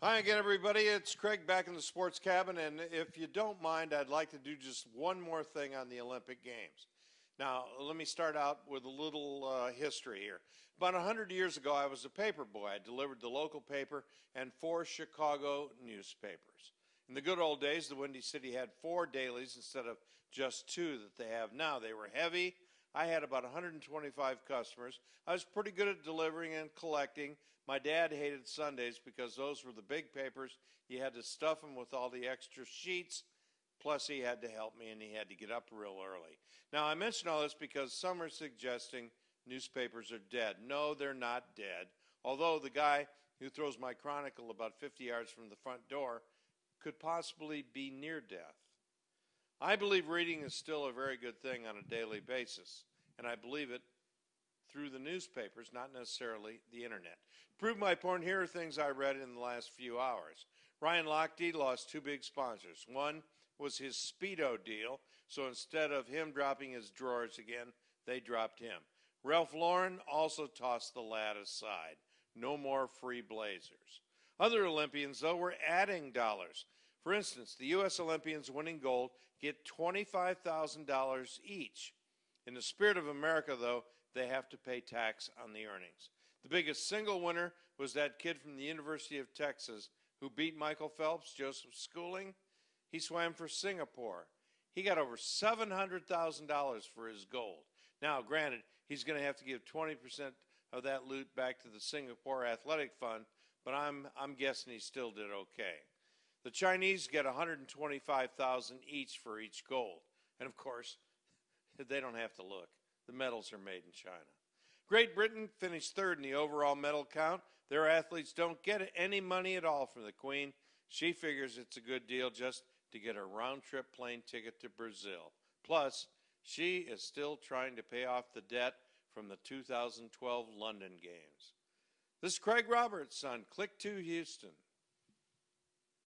Hi again, everybody. It's Craig back in the sports cabin, and if you don't mind, I'd like to do just one more thing on the Olympic Games. Now, let me start out with a little history here. About 100 years ago, I was a paper boy. I delivered the local paper and 4 Chicago newspapers. In the good old days, the Windy City had 4 dailies instead of just 2 that they have now. They were heavy. I had about 125 customers. I was pretty good at delivering and collecting. My dad hated Sundays because those were the big papers. You had to stuff them with all the extra sheets. Plus, he had to help me, and he had to get up real early. Now, I mention all this because some are suggesting newspapers are dead. No, they're not dead. Although the guy who throws my Chronicle about 50 yards from the front door could possibly be near death. I believe reading is still a very good thing on a daily basis, and I believe it through the newspapers, not necessarily the internet. To prove my point, here are things I read in the last few hours. Ryan Lochte lost 2 big sponsors. One was his Speedo deal, so instead of him dropping his drawers again, they dropped him. Ralph Lauren also tossed the lad aside. No more free blazers. Other Olympians, though, were adding dollars. For instance, the U.S. Olympians winning gold get $25,000 each. In the spirit of America, though, they have to pay tax on the earnings. The biggest single winner was that kid from the University of Texas who beat Michael Phelps, Joseph Schooling. He swam for Singapore. He got over $700,000 for his gold. Now, granted, he's going to have to give 20% of that loot back to the Singapore Athletic Fund, but I'm guessing he still did okay. The Chinese get $125,000 each for each gold. And of course, they don't have to look. The medals are made in China. Great Britain finished 3rd in the overall medal count. Their athletes don't get any money at all from the Queen. She figures it's a good deal just to get a round-trip plane ticket to Brazil. Plus, she is still trying to pay off the debt from the 2012 London Games. This is Craig Roberts on Click 2 Houston.